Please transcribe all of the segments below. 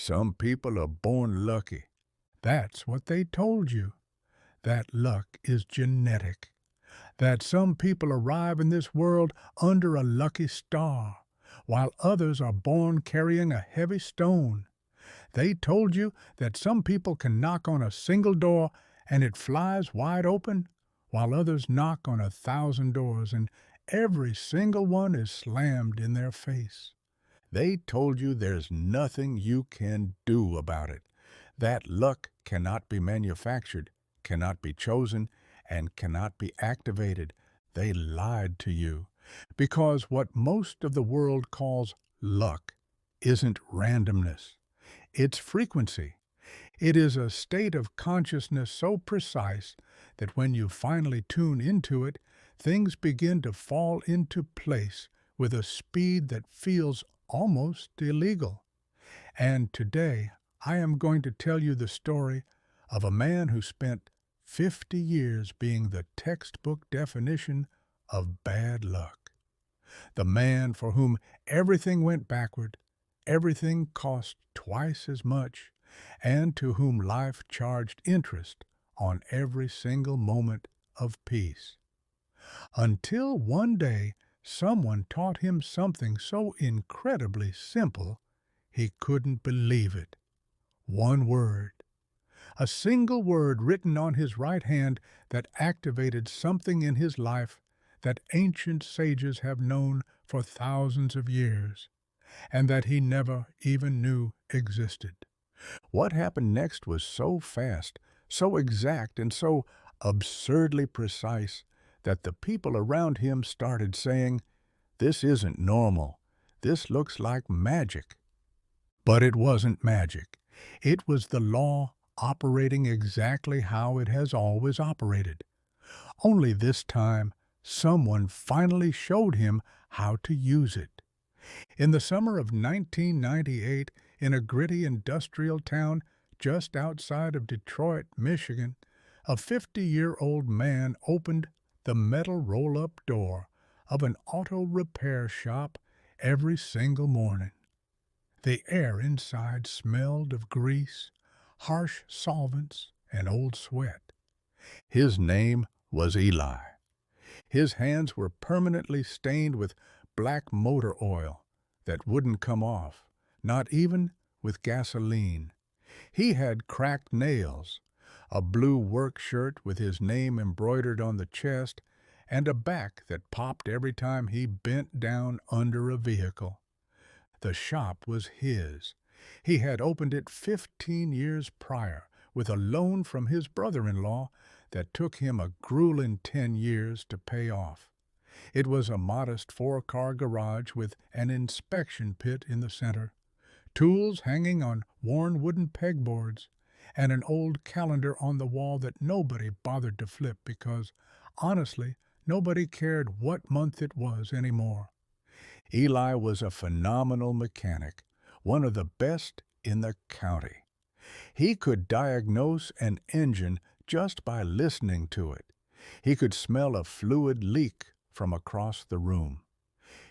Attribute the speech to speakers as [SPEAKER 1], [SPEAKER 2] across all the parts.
[SPEAKER 1] Some people are born lucky. That's what they told you. That luck is genetic. That some people arrive in this world under a lucky star, while others are born carrying a heavy stone. They told you that some people can knock on a single door and it flies wide open, while others knock on 1,000 doors and every single one is slammed in their face. They told you there's nothing you can do about it. That luck cannot be manufactured, cannot be chosen, and cannot be activated. They lied to you. Because what most of the world calls luck isn't randomness. It's frequency. It is a state of consciousness so precise that when you finally tune into it, things begin to fall into place with a speed that feels almost illegal. And today, I am going to tell you the story of a man who spent 50 years being the textbook definition of bad luck. The man for whom everything went backward, everything cost twice as much, and to whom life charged interest on every single moment of peace. Until one day someone taught him something so incredibly simple he couldn't believe it. One word. A single word written on his right hand that activated something in his life that ancient sages have known for thousands of years, and that he never even knew existed. What happened next was so fast, so exact, and so absurdly precise that the people around him started saying, "This isn't normal. This looks like magic." But it wasn't magic. It was the law operating exactly how it has always operated. Only this time, someone finally showed him how to use it. In the summer of 1998, in a gritty industrial town just outside of Detroit, Michigan, a 50-year-old man opened the metal roll-up door of an auto repair shop every single morning. The air inside smelled of grease, harsh solvents, and old sweat. His name was Eli. His hands were permanently stained with black motor oil that wouldn't come off, not even with gasoline. He had cracked nails, a blue work shirt with his name embroidered on the chest, and a back that popped every time he bent down under a vehicle. The shop was his. He had opened it 15 years prior with a loan from his brother-in-law that took him a grueling 10 years to pay off. It was a modest 4-car garage with an inspection pit in the center, tools hanging on worn wooden pegboards, and an old calendar on the wall that nobody bothered to flip because, honestly, nobody cared what month it was anymore. Eli was a phenomenal mechanic, one of the best in the county. He could diagnose an engine just by listening to it. He could smell a fluid leak from across the room.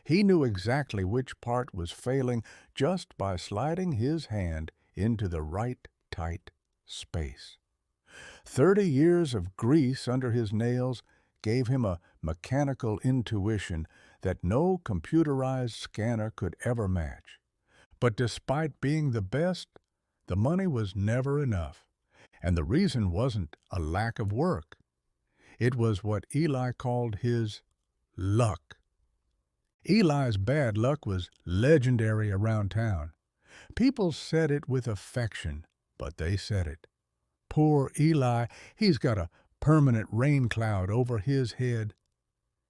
[SPEAKER 1] He knew exactly which part was failing just by sliding his hand into the right tight space. 30 years of grease under his nails gave him a mechanical intuition that no computerized scanner could ever match. But despite being the best, the money was never enough. And the reason wasn't a lack of work. It was what Eli called his luck. Eli's bad luck was legendary around town. People said it with affection, but they said it. Poor Eli, he's got a permanent rain cloud over his head.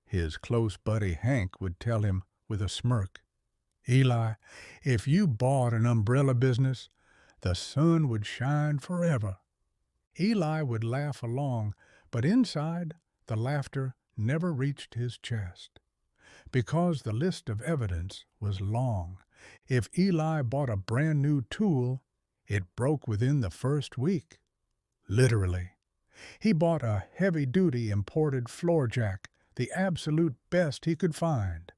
[SPEAKER 1] His close buddy Hank would tell him with a smirk, "Eli, if you bought an umbrella business, the sun would shine forever." Eli would laugh along, but inside, the laughter never reached his chest. Because the list of evidence was long. If Eli bought a brand new tool, it broke within the first week. Literally. He bought a heavy-duty imported floor jack, the absolute best he could find.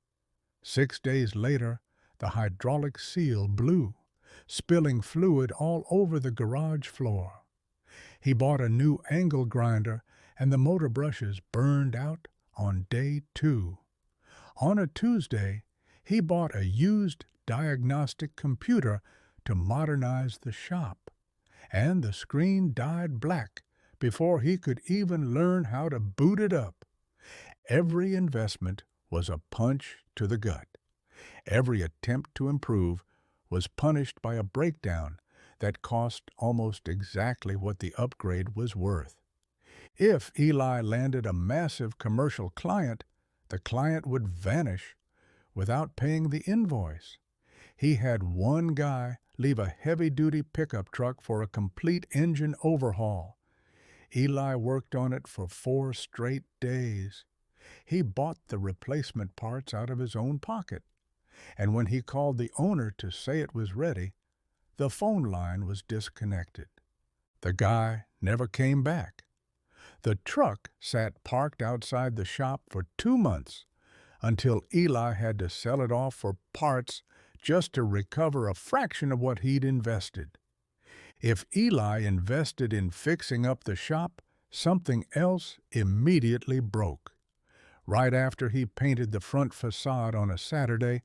[SPEAKER 1] 6 days later, the hydraulic seal blew. spilling fluid all over the garage floor. He bought a new angle grinder, and the motor brushes burned out on day 2. On a Tuesday, he bought a used diagnostic computer to modernize the shop, and the screen died black before he could even learn how to boot it up. Every investment was a punch to the gut. Every attempt to improve was punished by a breakdown that cost almost exactly what the upgrade was worth. If Eli landed a massive commercial client, the client would vanish without paying the invoice. He had one guy leave a heavy-duty pickup truck for a complete engine overhaul. Eli worked on it for 4 straight days. He bought the replacement parts out of his own pocket, and when he called the owner to say it was ready, the phone line was disconnected. The guy never came back. The truck sat parked outside the shop for 2 months until Eli had to sell it off for parts just to recover a fraction of what he'd invested. If Eli invested in fixing up the shop, something else immediately broke. Right after he painted the front facade on a Saturday,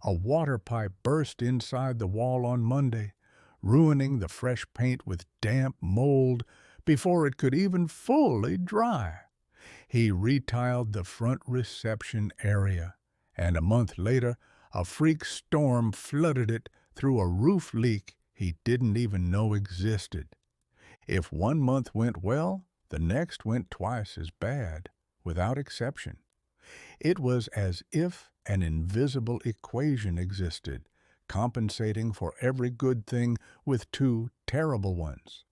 [SPEAKER 1] a water pipe burst inside the wall on Monday, ruining the fresh paint with damp mold before it could even fully dry. He retiled the front reception area, and a month later, a freak storm flooded it through a roof leak he didn't even know existed. If one month went well, the next went twice as bad, without exception. It was as if an invisible equation existed, compensating for every good thing with 2 terrible ones,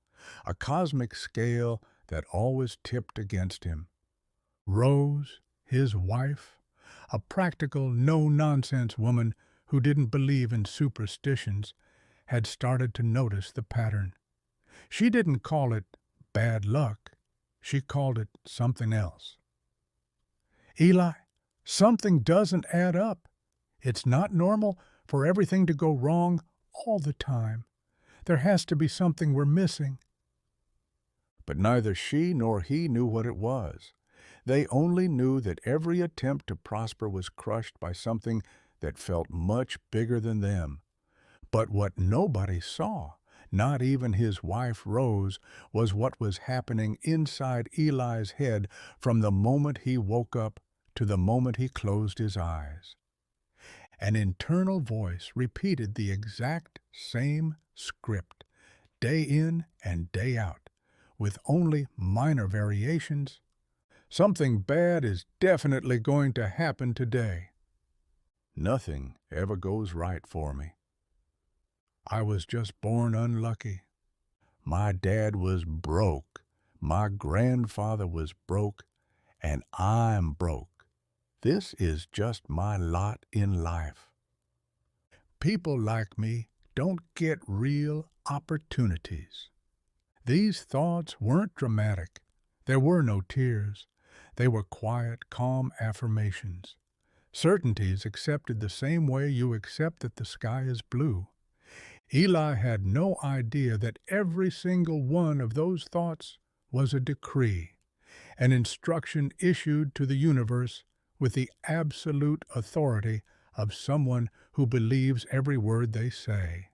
[SPEAKER 1] a cosmic scale that always tipped against him. Rose, his wife, a practical, no-nonsense woman who didn't believe in superstitions, had started to notice the pattern. She didn't call it bad luck. She called it something else. Eli, something doesn't add up. It's not normal for everything to go wrong all the time. There has to be something we're missing. But neither she nor he knew what it was. They only knew that every attempt to prosper was crushed by something that felt much bigger than them. But what nobody saw, not even his wife Rose, was what was happening inside Eli's head from the moment he woke up to the moment he closed his eyes. An internal voice repeated the exact same script, day in and day out, with only minor variations. Something bad is definitely going to happen today. Nothing ever goes right for me. I was just born unlucky. My dad was broke. My grandfather was broke. And I'm broke. This is just my lot in life. People like me don't get real opportunities. These thoughts weren't dramatic. There were no tears. They were quiet, calm affirmations. Certainties accepted the same way you accept that the sky is blue. Eli had no idea that every single one of those thoughts was a decree, an instruction issued to the universe with the absolute authority of someone who believes every word they say.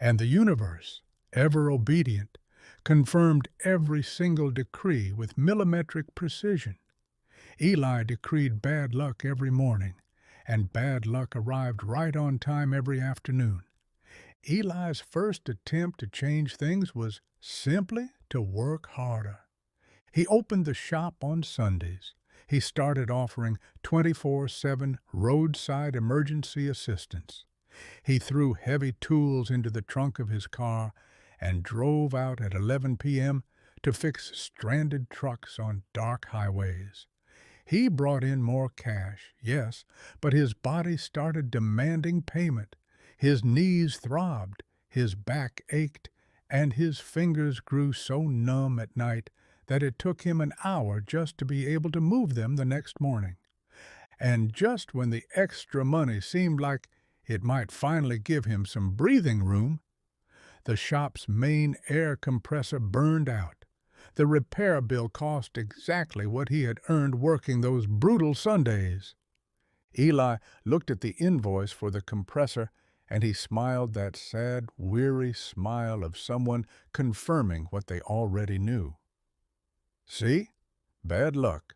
[SPEAKER 1] And the universe, ever obedient, confirmed every single decree with millimetric precision. Eli decreed bad luck every morning, and bad luck arrived right on time every afternoon. Eli's first attempt to change things was simply to work harder. He opened the shop on Sundays. He started offering 24/7 roadside emergency assistance. He threw heavy tools into the trunk of his car and drove out at 11 p.m. to fix stranded trucks on dark highways. He brought in more cash, yes, but his body started demanding payment. His knees throbbed, his back ached, and his fingers grew so numb at night that it took him an hour just to be able to move them the next morning. And just when the extra money seemed like It might finally give him some breathing room. The shop's main air compressor burned out. The repair bill cost exactly what he had earned working those brutal Sundays. Eli looked at the invoice for the compressor, and he smiled that sad, weary smile of someone confirming what they already knew. See? Bad luck.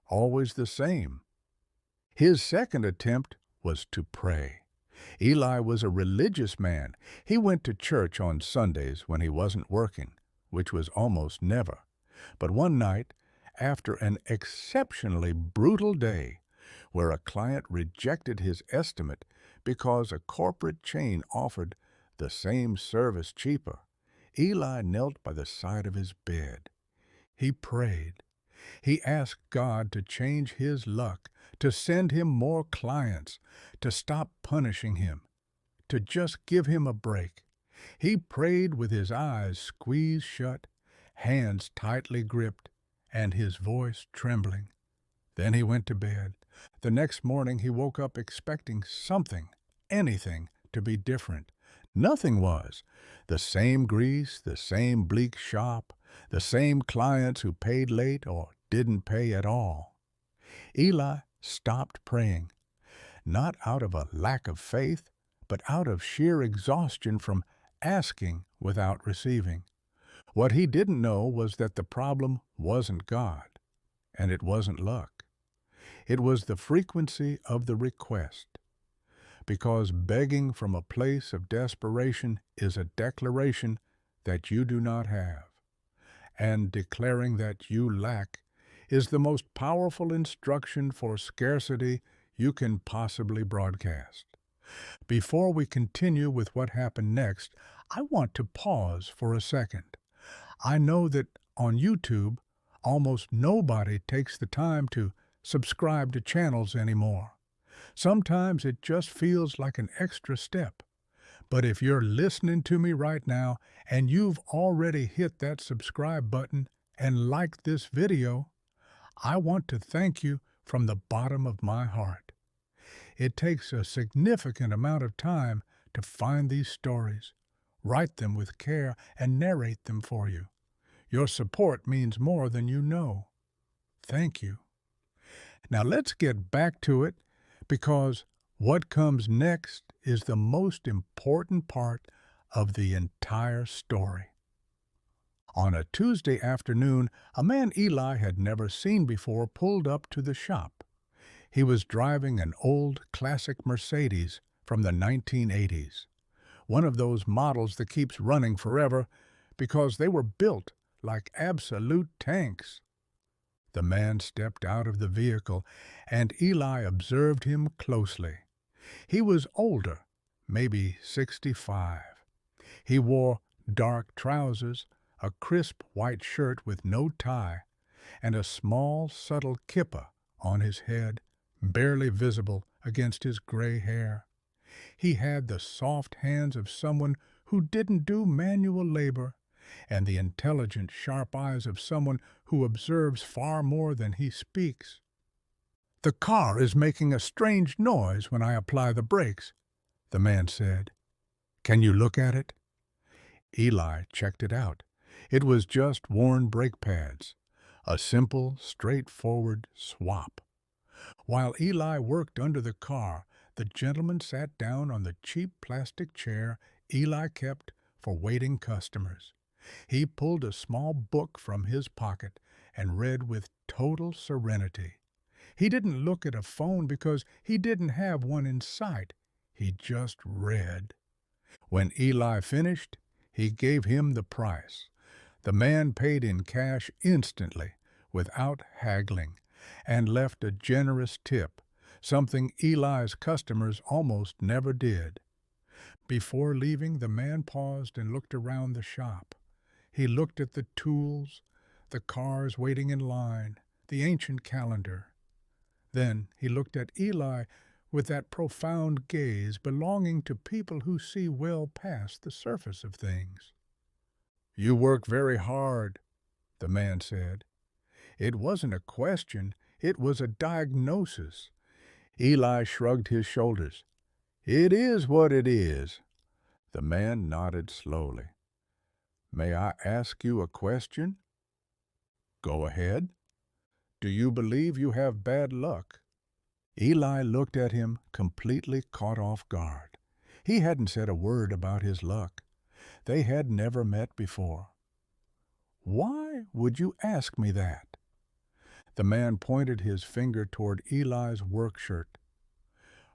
[SPEAKER 1] Always the same. His second attempt was to pray. Eli was a religious man. He went to church on Sundays when he wasn't working, which was almost never. But one night, after an exceptionally brutal day, where a client rejected his estimate because a corporate chain offered the same service cheaper, Eli knelt by the side of his bed. He prayed. He asked God to change his luck, to send him more clients, to stop punishing him, to just give him a break. He prayed with his eyes squeezed shut, hands tightly gripped, and his voice trembling. Then he went to bed. The next morning he woke up expecting something, anything, to be different. Nothing was. The same grease, the same bleak shop, the same clients who paid late or didn't pay at all. Eli stopped praying, not out of a lack of faith, but out of sheer exhaustion from asking without receiving. What he didn't know was that the problem wasn't God, and it wasn't luck. It was the frequency of the request. Because begging from a place of desperation is a declaration that you do not have, and declaring that you lack is the most powerful instruction for scarcity you can possibly broadcast. Before we continue with what happened next, I want to pause for a second. I know that on YouTube, almost nobody takes the time to subscribe to channels anymore. Sometimes it just feels like an extra step. But if you're listening to me right now and you've already hit that subscribe button and liked this video, I want to thank you from the bottom of my heart. It takes a significant amount of time to find these stories, write them with care, and narrate them for you. Your support means more than you know. Thank you. Now let's get back to it, because what comes next is the most important part of the entire story. On a Tuesday afternoon, a man Eli had never seen before pulled up to the shop. He was driving an old classic Mercedes from the 1980s, one of those models that keeps running forever because they were built like absolute tanks. The man stepped out of the vehicle, and Eli observed him closely. He was older, maybe 65. He wore dark trousers, a crisp white shirt with no tie, and a small, subtle kippah on his head, barely visible against his gray hair. He had the soft hands of someone who didn't do manual labor, and the intelligent, sharp eyes of someone who observes far more than he speaks. "The car is making a strange noise when I apply the brakes," the man said. "Can you look at it?" Eli checked it out. It was just worn brake pads, a simple, straightforward swap. While Eli worked under the car, the gentleman sat down on the cheap plastic chair Eli kept for waiting customers. He pulled a small book from his pocket and read with total serenity. He didn't look at a phone because he didn't have one in sight. He just read. When Eli finished, he gave him the price. The man paid in cash instantly, without haggling, and left a generous tip, something Eli's customers almost never did. Before leaving, the man paused and looked around the shop. He looked at the tools, the cars waiting in line, the ancient calendar. Then he looked at Eli with that profound gaze belonging to people who see well past the surface of things. "You work very hard," the man said. It wasn't a question, it was a diagnosis. Eli shrugged his shoulders. It is what it is. The man nodded slowly. May I ask you a question? Go ahead. Do you believe you have bad luck? Eli looked at him, completely caught off guard. He hadn't said a word about his luck. They had never met before. Why would you ask me that? The man pointed his finger toward Eli's work shirt.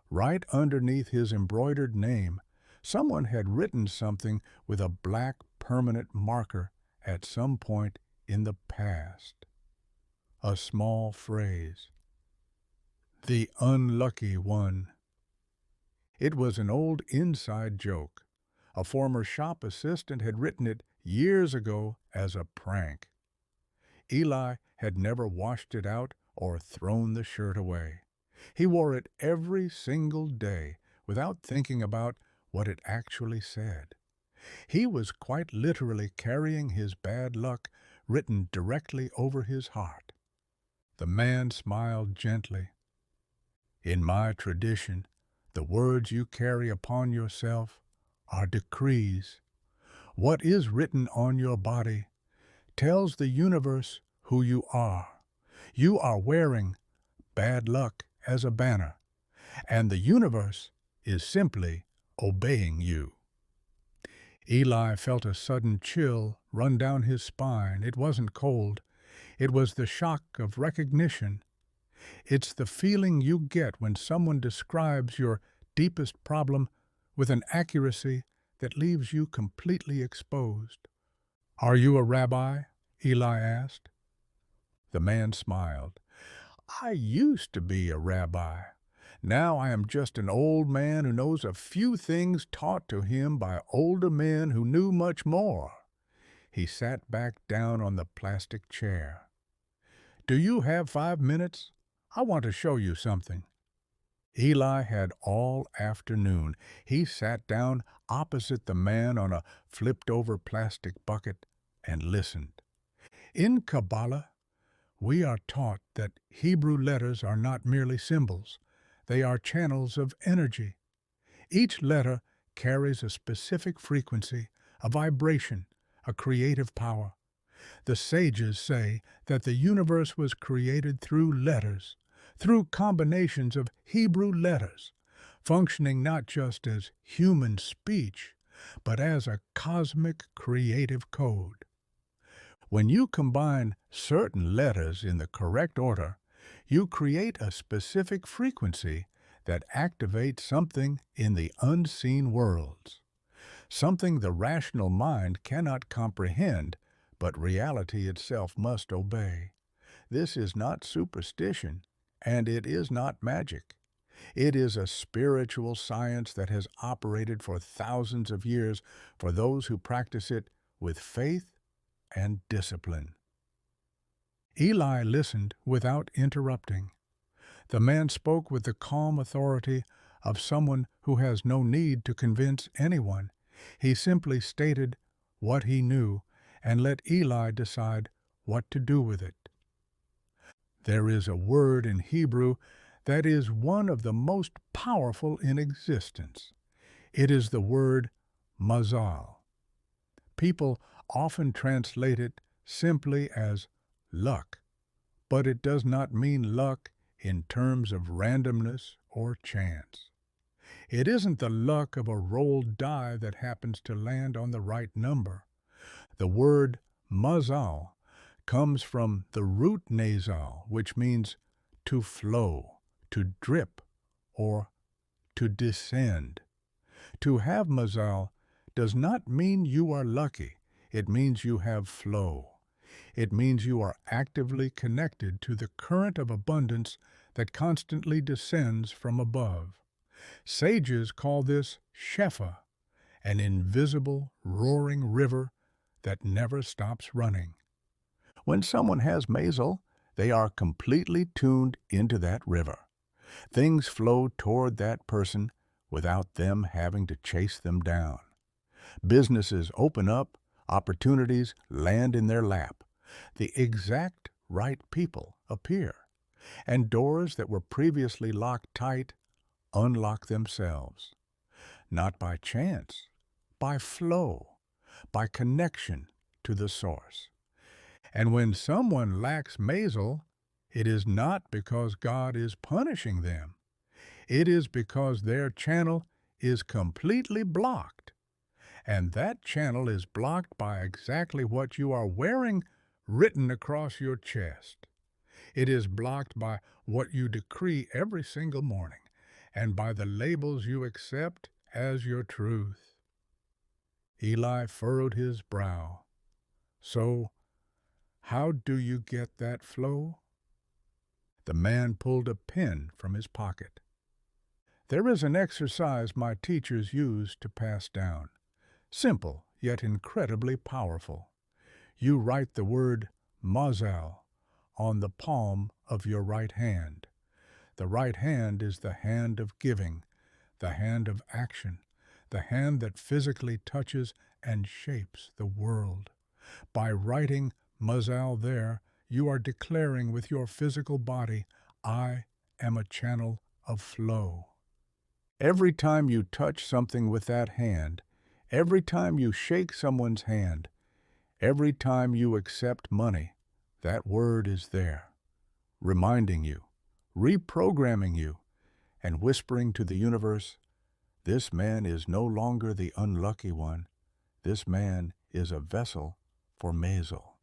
[SPEAKER 1] Right underneath his embroidered name, someone had written something with a black permanent marker at some point in the past. A small phrase. The unlucky one. It was an old inside joke. A former shop assistant had written it years ago as a prank. Eli had never washed it out or thrown the shirt away. He wore it every single day without thinking about what it actually said. He was quite literally carrying his bad luck written directly over his heart. The man smiled gently. In my tradition, the words you carry upon yourself are decrees. What is written on your body tells the universe who you are. You are wearing bad luck as a banner, and the universe is simply obeying you. Eli felt a sudden chill run down his spine. It wasn't cold. It was the shock of recognition. It's the feeling you get when someone describes your deepest problem with an accuracy that leaves you completely exposed. Are you a rabbi? Eli asked. The man smiled. I used to be a rabbi. Now I am just an old man who knows a few things taught to him by older men who knew much more. He sat back down on the plastic chair. Do you have 5 minutes? I want to show you something. Eli had all afternoon. He sat down opposite the man on a flipped-over plastic bucket and listened. In Kabbalah, we are taught that Hebrew letters are not merely symbols. They are channels of energy. Each letter carries a specific frequency, a vibration, a creative power. The sages say that the universe was created through letters, through combinations of Hebrew letters, functioning not just as human speech, but as a cosmic creative code. When you combine certain letters in the correct order, you create a specific frequency that activates something in the unseen worlds, something the rational mind cannot comprehend, but reality itself must obey. This is not superstition, and it is not magic. It is a spiritual science that has operated for thousands of years for those who practice it with faith and discipline. Eli listened without interrupting. The man spoke with the calm authority of someone who has no need to convince anyone. He simply stated what he knew and let Eli decide what to do with it. There is a word in Hebrew that is one of the most powerful in existence. It is the word Mazal. People often translate it simply as luck, but it does not mean luck in terms of randomness or chance. It isn't the luck of a rolled die that happens to land on the right number. The word mazal comes from the root nasal, which means to flow, to drip, or to descend. To have mazal does not mean you are lucky. It means you have flow. It means you are actively connected to the current of abundance that constantly descends from above. Sages call this Shefa, an invisible, roaring river that never stops running. When someone has Mazal, they are completely tuned into that river. Things flow toward that person without them having to chase them down. Businesses open up, opportunities land in their lap. The exact right people appear, and doors that were previously locked tight unlock themselves. not by chance, by flow, by connection to the source. And when someone lacks Mazal, it is not because God is punishing them. It is because their channel is completely blocked. And that channel is blocked by exactly what you are wearing written across your chest. It is blocked by what you decree every single morning and by the labels you accept as your truth. Eli furrowed his brow. So, how do you get that flow? The man pulled a pen from his pocket. There is an exercise my teachers use to pass down. Simple, yet incredibly powerful. You write the word Mazal on the palm of your right hand. The right hand is the hand of giving, the hand of action, the hand that physically touches and shapes the world. By writing Mazal there, you are declaring with your physical body, I am a channel of flow. Every time you touch something with that hand, every time you shake someone's hand, every time you accept money, that word is there, reminding you, reprogramming you, and whispering to the universe, this man is no longer the unlucky one. This man is a vessel for Mazal.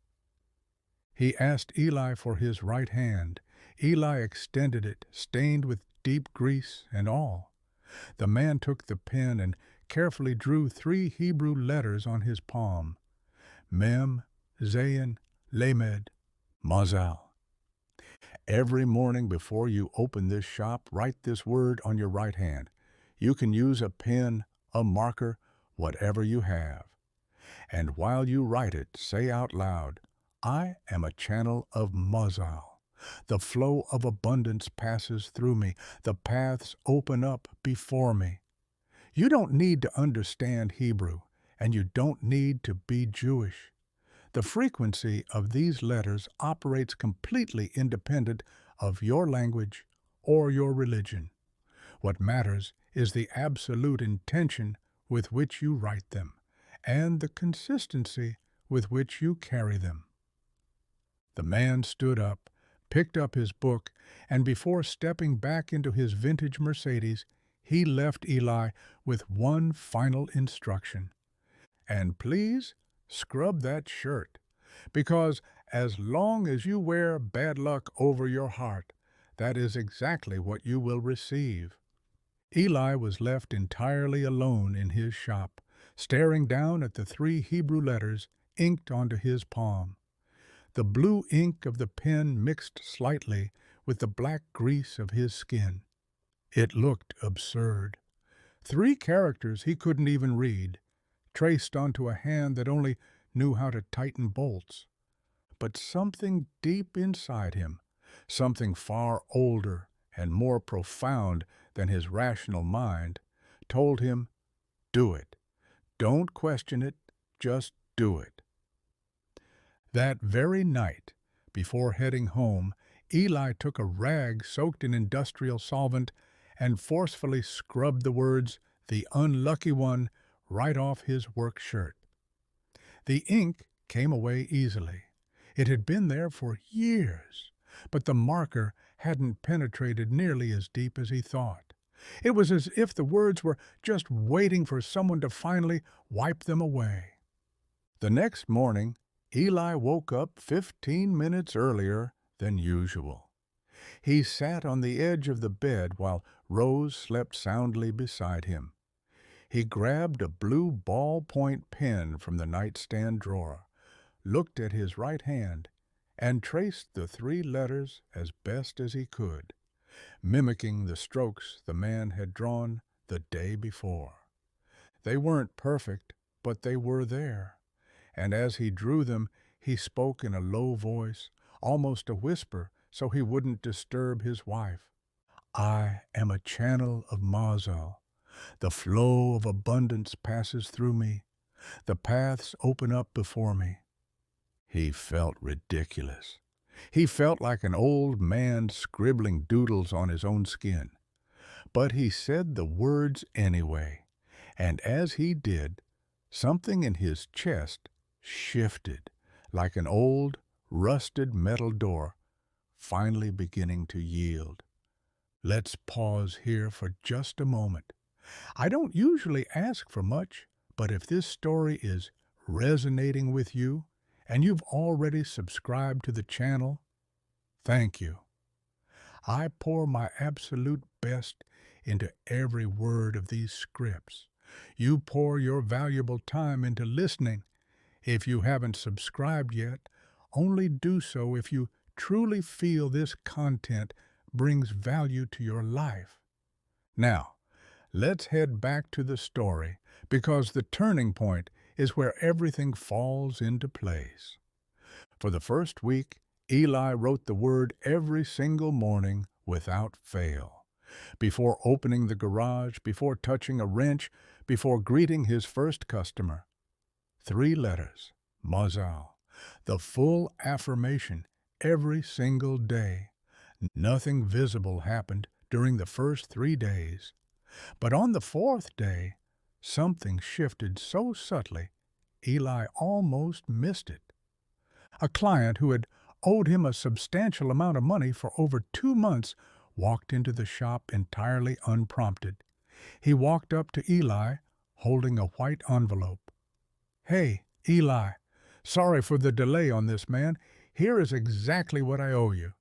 [SPEAKER 1] He asked Eli for his right hand. Eli extended it, stained with deep grease and all. The man took the pen and carefully drew 3 Hebrew letters on his palm. Mem, Zayin, Lamed, Mazal. Every morning before you open this shop, write this word on your right hand. You can use a pen, a marker, whatever you have. And while you write it, say out loud, I am a channel of Mazal. The flow of abundance passes through me. The paths open up before me. You don't need to understand Hebrew, and you don't need to be Jewish. The frequency of these letters operates completely independent of your language or your religion. What matters is the absolute intention with which you write them, and the consistency with which you carry them. The man stood up, picked up his book, and before stepping back into his vintage Mercedes, he left Eli with one final instruction. And please, scrub that shirt, because as long as you wear bad luck over your heart, that is exactly what you will receive. Eli was left entirely alone in his shop, staring down at the 3 Hebrew letters inked onto his palm. The blue ink of the pen mixed slightly with the black grease of his skin. It looked absurd. 3 characters he couldn't even read, traced onto a hand that only knew how to tighten bolts. But something deep inside him, something far older and more profound than his rational mind, told him, do it. Don't question it, just do it. That very night, before heading home, Eli took a rag soaked in industrial solvent and forcefully scrubbed the words, the unlucky one, right off his work shirt. The ink came away easily. It had been there for years, but the marker hadn't penetrated nearly as deep as he thought. It was as if the words were just waiting for someone to finally wipe them away. The next morning, Eli woke up 15 minutes earlier than usual. He sat on the edge of the bed while Rose slept soundly beside him. He grabbed a blue ballpoint pen from the nightstand drawer, looked at his right hand, and traced the 3 letters as best as he could, mimicking the strokes the man had drawn the day before. They weren't perfect, but they were there, and as he drew them, he spoke in a low voice, almost a whisper, so he wouldn't disturb his wife. I am a channel of Mazal. The flow of abundance passes through me. The paths open up before me. He felt ridiculous. He felt like an old man scribbling doodles on his own skin. But he said the words anyway, And as he did, something in his chest shifted like an old, rusted metal door finally beginning to yield. Let's pause here for just a moment. I don't usually ask for much, but if this story is resonating with you and you've already subscribed to the channel, thank you. I pour my absolute best into every word of these scripts. You pour your valuable time into listening. If you haven't subscribed yet, only do so if you truly feel this content brings value to your life. Now, let's head back to the story, because the turning point is where everything falls into place. For the first week, Eli wrote the word every single morning without fail. Before opening the garage, before touching a wrench, before greeting his first customer. 3 letters, Mazal, the full affirmation every single day. Nothing visible happened during the first 3 days. But on the 4th day, something shifted so subtly, Eli almost missed it. A client who had owed him a substantial amount of money for over 2 months walked into the shop entirely unprompted. He walked up to Eli, holding a white envelope. "Hey, Eli, sorry for the delay on this, man. Here is exactly what I owe you."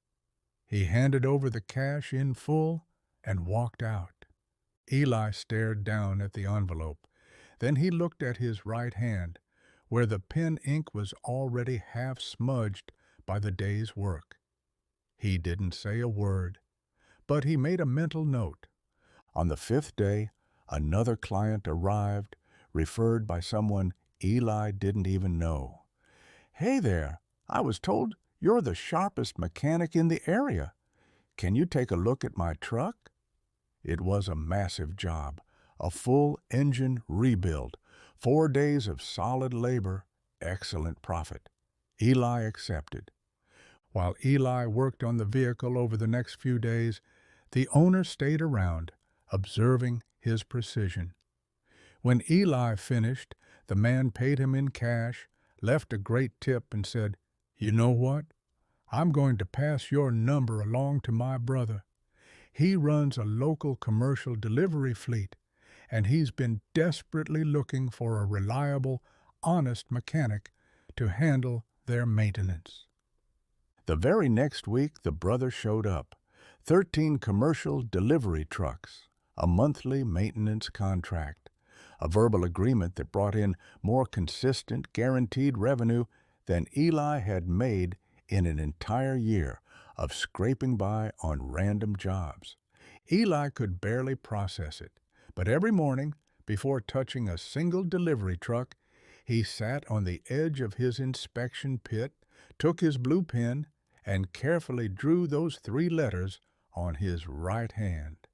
[SPEAKER 1] He handed over the cash in full and walked out. Eli stared down at the envelope. Then he looked at his right hand, where the pen ink was already half smudged by the day's work. He didn't say a word, but he made a mental note. On the 5th day, another client arrived, referred by someone Eli didn't even know. "Hey there, I was told you're the sharpest mechanic in the area. Can you take a look at my truck?" It was a massive job, a full engine rebuild, 4 days of solid labor, excellent profit. Eli accepted. While Eli worked on the vehicle over the next few days, the owner stayed around, observing his precision. When Eli finished, the man paid him in cash, left a great tip, and said, "You know what? I'm going to pass your number along to my brother. He runs a local commercial delivery fleet, and he's been desperately looking for a reliable, honest mechanic to handle their maintenance." The very next week, the brother showed up. 13 commercial delivery trucks, a monthly maintenance contract, a verbal agreement that brought in more consistent, guaranteed revenue than Eli had made in an entire year of scraping by on random jobs. Eli could barely process it, but every morning, before touching a single delivery truck, he sat on the edge of his inspection pit, took his blue pen, and carefully drew those 3 letters on his right hand.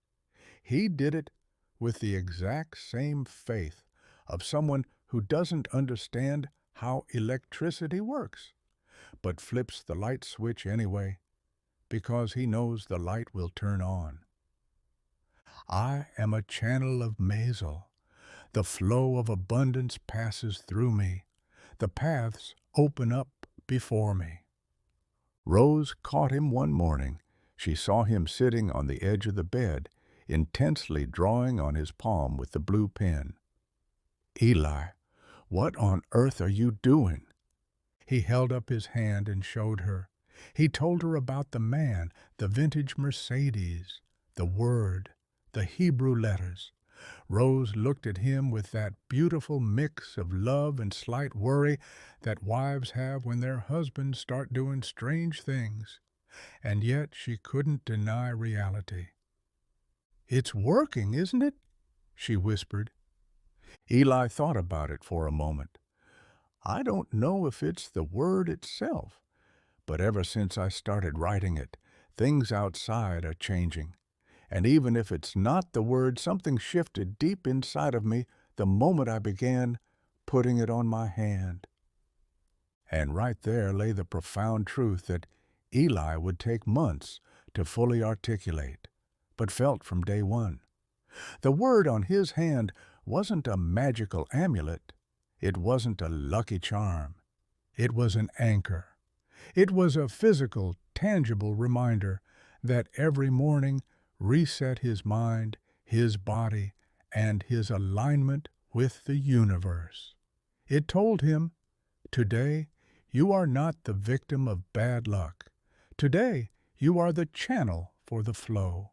[SPEAKER 1] He did it with the exact same faith of someone who doesn't understand how electricity works, but flips the light switch anyway, because he knows the light will turn on. I am a channel of Mazal. The flow of abundance passes through me. The paths open up before me. Rose caught him one morning. She saw him sitting on the edge of the bed, intensely drawing on his palm with the blue pen. "Eli, what on earth are you doing?" He held up his hand and showed her. He told her about the man, the vintage Mercedes, the word, the Hebrew letters. Rose looked at him with that beautiful mix of love and slight worry that wives have when their husbands start doing strange things, and yet she couldn't deny reality. "It's working, isn't it?" she whispered. Eli thought about it for a moment. "I don't know if it's the word itself, but ever since I started writing it, things outside are changing. And even if it's not the word, something shifted deep inside of me the moment I began putting it on my hand." And right there lay the profound truth that Eli would take months to fully articulate, but felt from day one. The word on his hand wasn't a magical amulet. It wasn't a lucky charm. It was an anchor. It was a physical, tangible reminder that every morning reset his mind, his body, and his alignment with the universe. It told him, "Today, you are not the victim of bad luck. Today, you are the channel for the flow."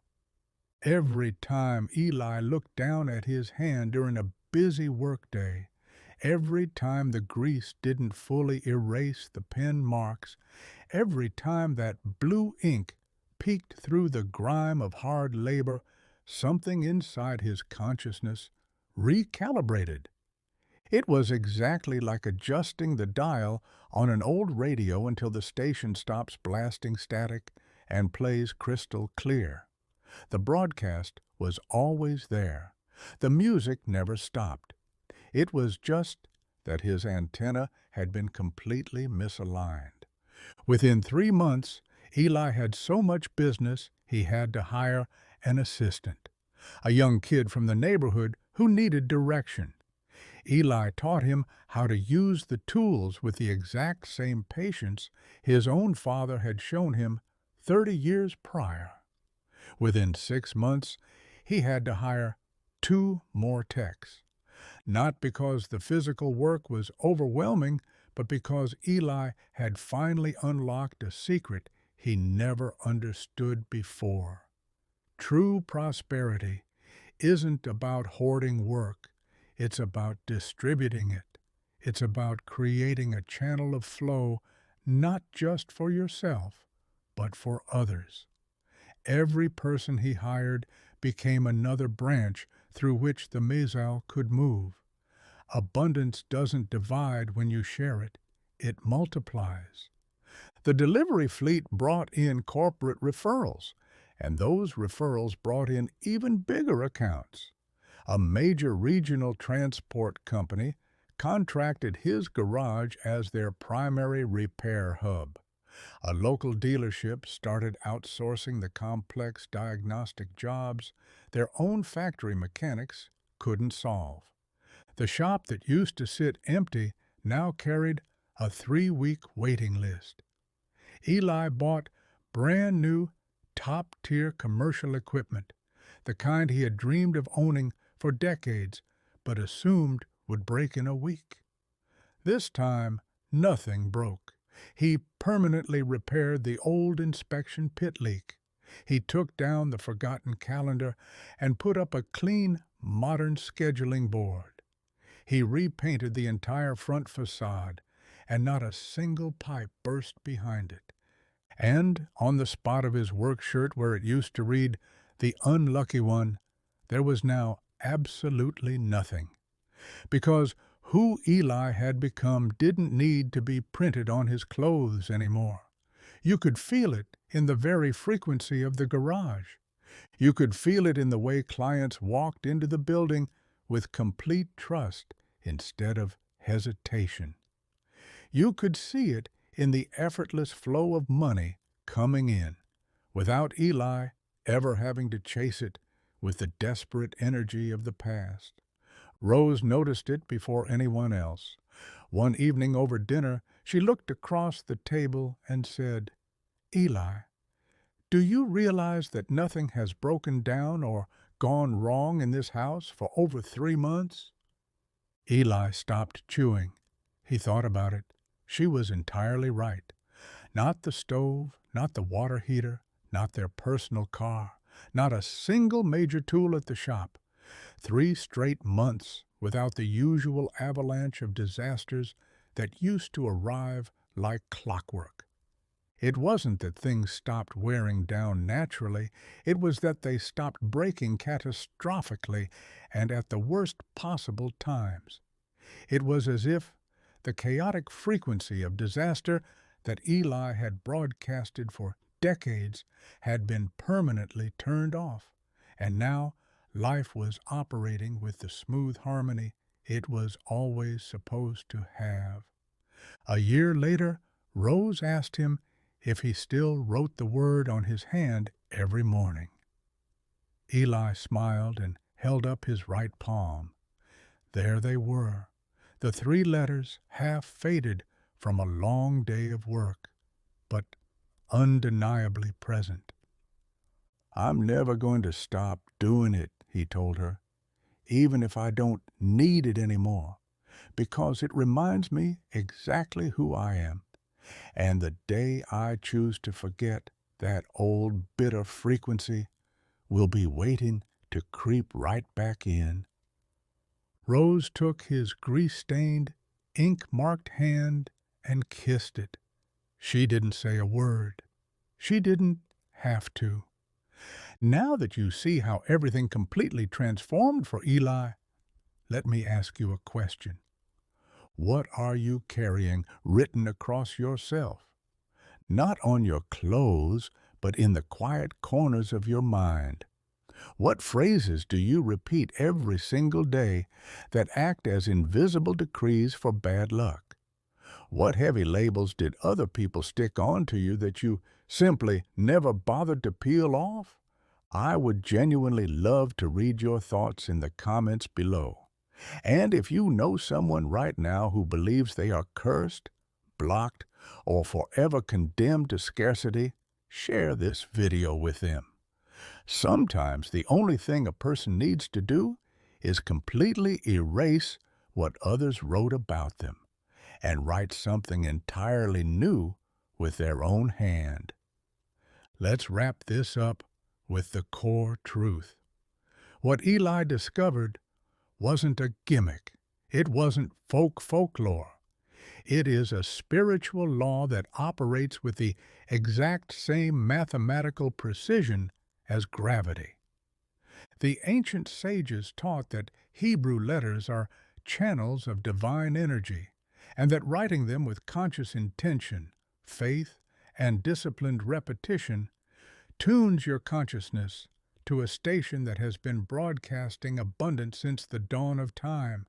[SPEAKER 1] Every time Eli looked down at his hand during a busy workday, every time the grease didn't fully erase the pen marks, every time that blue ink peeked through the grime of hard labor, something inside his consciousness recalibrated. It was exactly like adjusting the dial on an old radio until the station stops blasting static and plays crystal clear. The broadcast was always there. The music never stopped. It was just that his antenna had been completely misaligned. Within 3 months, Eli had so much business he had to hire an assistant, a young kid from the neighborhood who needed direction. Eli taught him how to use the tools with the exact same patience his own father had shown him 30 years prior. Within 6 months, he had to hire 2 more techs. Not because the physical work was overwhelming, but because Eli had finally unlocked a secret he never understood before. True prosperity isn't about hoarding work. It's about distributing it. It's about creating a channel of flow not just for yourself, but for others. Every person he hired became another branch through which the Mazal could move. Abundance doesn't divide when you share it. It multiplies. The delivery fleet brought in corporate referrals, and those referrals brought in even bigger accounts. A major regional transport company contracted his garage as their primary repair hub. A local dealership started outsourcing the complex diagnostic jobs their own factory mechanics couldn't solve. The shop that used to sit empty now carried a 3-week waiting list. Eli bought brand new, top-tier commercial equipment, the kind he had dreamed of owning for decades, but assumed would break in a week. This time, nothing broke. He permanently repaired the old inspection pit leak. He took down the forgotten calendar and put up a clean, modern scheduling board. He repainted the entire front facade, and not a single pipe burst behind it. And on the spot of his work shirt where it used to read, "The Unlucky One," there was now absolutely nothing. Because who Eli had become didn't need to be printed on his clothes anymore. You could feel it in the very frequency of the garage. You could feel it in the way clients walked into the building with complete trust instead of hesitation. You could see it in the effortless flow of money coming in, without Eli ever having to chase it with the desperate energy of the past. Rose noticed it before anyone else. One evening over dinner, she looked across the table and said, "Eli, do you realize that nothing has broken down or gone wrong in this house for over 3 months?" Eli stopped chewing. He thought about it. She was entirely right. Not the stove, not the water heater, not their personal car, not a single major tool at the shop. 3 straight months without the usual avalanche of disasters that used to arrive like clockwork. It wasn't that things stopped wearing down naturally, it was that they stopped breaking catastrophically and at the worst possible times. It was as if the chaotic frequency of disaster that Eli had broadcasted for decades had been permanently turned off, and now life was operating with the smooth harmony it was always supposed to have. A year later, Rose asked him if he still wrote the word on his hand every morning. Eli smiled and held up his right palm. There they were, the three letters half faded from a long day of work, but undeniably present. "I'm never going to stop doing it," he told her, "even if I don't need it anymore, because it reminds me exactly who I am. And the day I choose to forget that old bitter frequency will be waiting to creep right back in." Rose took his grease-stained, ink-marked hand and kissed it. She didn't say a word. She didn't have to. "Now that you see how everything completely transformed for Eli, let me ask you a question. What are you carrying written across yourself? Not on your clothes, but in the quiet corners of your mind. What phrases do you repeat every single day that act as invisible decrees for bad luck? What heavy labels did other people stick onto you that you simply never bothered to peel off? I would genuinely love to read your thoughts in the comments below. And if you know someone right now who believes they are cursed, blocked, or forever condemned to scarcity, share this video with them. Sometimes the only thing a person needs to do is completely erase what others wrote about them and write something entirely new with their own hand. Let's wrap this up with the core truth. What Eli discovered wasn't a gimmick. It wasn't folklore. It is a spiritual law that operates with the exact same mathematical precision as gravity. The ancient sages taught that Hebrew letters are channels of divine energy, and that writing them with conscious intention, faith, and disciplined repetition tunes your consciousness to a station that has been broadcasting abundance since the dawn of time.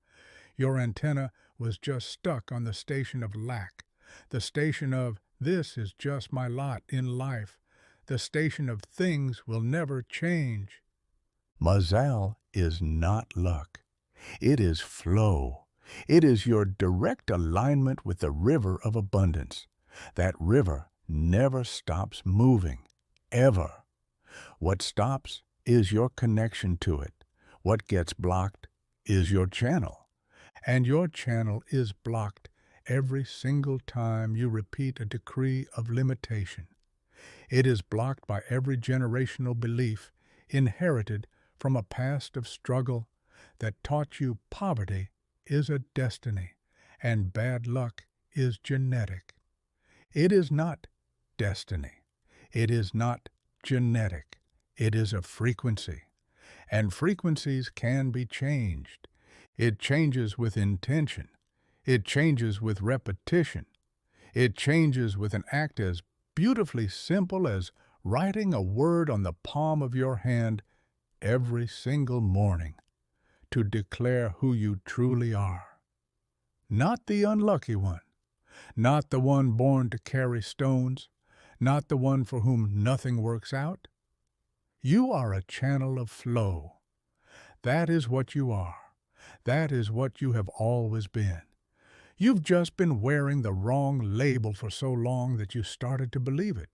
[SPEAKER 1] Your antenna was just stuck on the station of lack, the station of "this is just my lot in life," the station of "things will never change." Mazal is not luck. It is flow. It is your direct alignment with the river of abundance. That river never stops moving, ever. What stops is your connection to it. What gets blocked is your channel. And your channel is blocked every single time you repeat a decree of limitation. It is blocked by every generational belief inherited from a past of struggle that taught you poverty is a destiny and bad luck is genetic. It is not destiny. It is not genetic. It is a frequency. And frequencies can be changed. It changes with intention. It changes with repetition. It changes with an act as beautifully simple as writing a word on the palm of your hand every single morning to declare who you truly are. Not the unlucky one, not the one born to carry stones, not the one for whom nothing works out. You are a channel of flow. That is what you are. That is what you have always been. You've just been wearing the wrong label for so long that you started to believe it.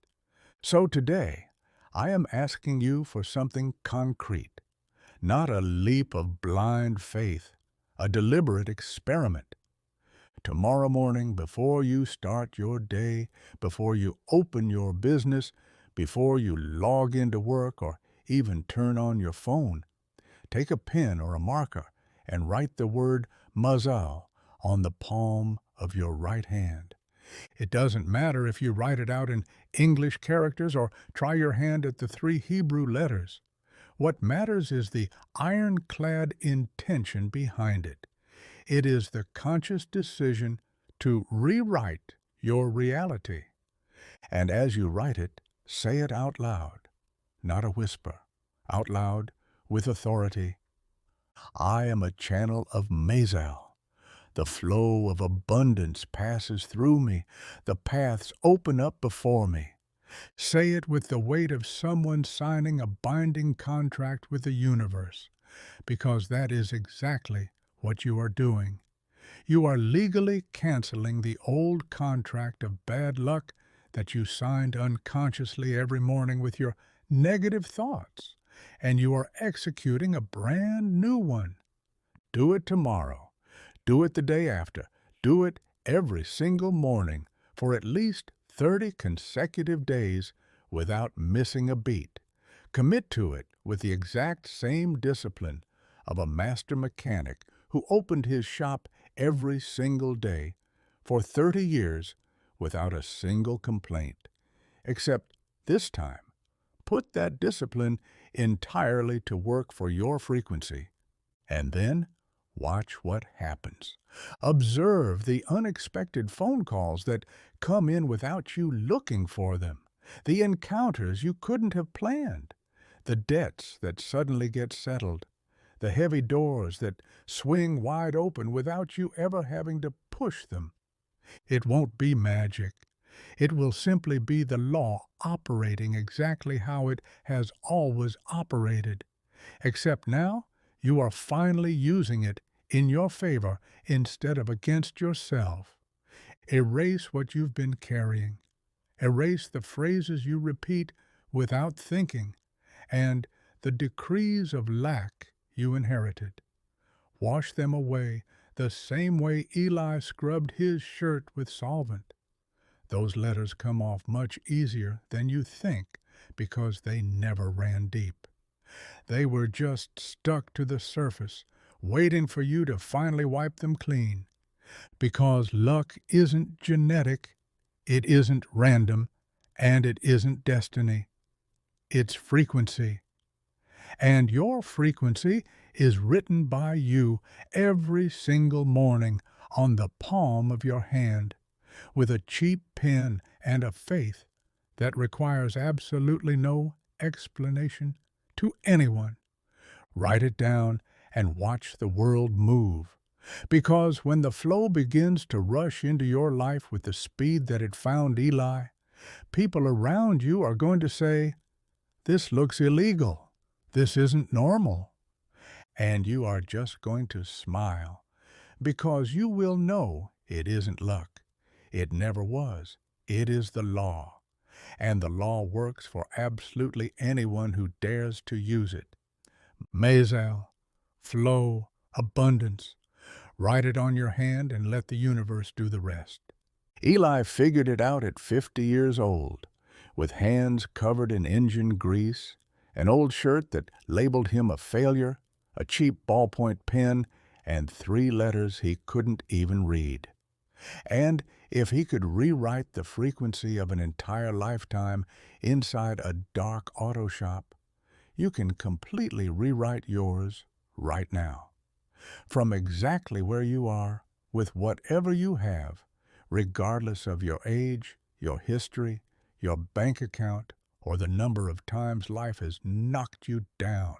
[SPEAKER 1] So today, I am asking you for something concrete, not a leap of blind faith, a deliberate experiment. Tomorrow morning, before you start your day, before you open your business, before you log into work or even turn on your phone, take a pen or a marker and write the word Mazal on the palm of your right hand. It doesn't matter if you write it out in English characters or try your hand at the 3 Hebrew letters. What matters is the ironclad intention behind it. It is the conscious decision to rewrite your reality. And as you write it, say it out loud, not a whisper, out loud with authority. I am a channel of Mazal. The flow of abundance passes through me. The paths open up before me. Say it with the weight of someone signing a binding contract with the universe, because that is exactly what you are doing. You are legally canceling the old contract of bad luck that you signed unconsciously every morning with your negative thoughts, and you are executing a brand new one. Do it tomorrow. Do it the day after. Do it every single morning for at least 30 consecutive days without missing a beat. Commit to it with the exact same discipline of a master mechanic who opened his shop every single day for 30 years without a single complaint. Except this time, put that discipline entirely to work for your frequency. And then watch what happens. Observe the unexpected phone calls that come in without you looking for them, the encounters you couldn't have planned, the debts that suddenly get settled, the heavy doors that swing wide open without you ever having to push them. It won't be magic. It will simply be the law operating exactly how it has always operated, except now you are finally using it in your favor instead of against yourself. Erase what you've been carrying. Erase the phrases you repeat without thinking and the decrees of lack you inherited. Wash them away the same way Eli scrubbed his shirt with solvent. Those letters come off much easier than you think because they never ran deep. They were just stuck to the surface, waiting for you to finally wipe them clean. Because luck isn't genetic, it isn't random, and it isn't destiny. It's frequency. And your frequency is written by you every single morning on the palm of your hand, with a cheap pen and a faith that requires absolutely no explanation to anyone. Write it down and watch the world move. Because when the flow begins to rush into your life with the speed that it found Eli, people around you are going to say, "This looks illegal. This isn't normal." And you are just going to smile, because you will know it isn't luck. It never was. It is the law. And the law works for absolutely anyone who dares to use it. Mazal, flow, abundance. Write it on your hand and let the universe do the rest. Eli figured it out at 50 years old, with hands covered in engine grease, an old shirt that labeled him a failure, a cheap ballpoint pen, and 3 letters he couldn't even read. And if he could rewrite the frequency of an entire lifetime inside a dark auto shop, you can completely rewrite yours right now. From exactly where you are, with whatever you have, regardless of your age, your history, your bank account, or the number of times life has knocked you down.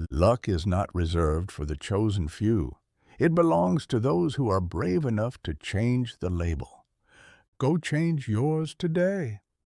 [SPEAKER 1] Luck is not reserved for the chosen few. It belongs to those who are brave enough to change the label. Go change yours today.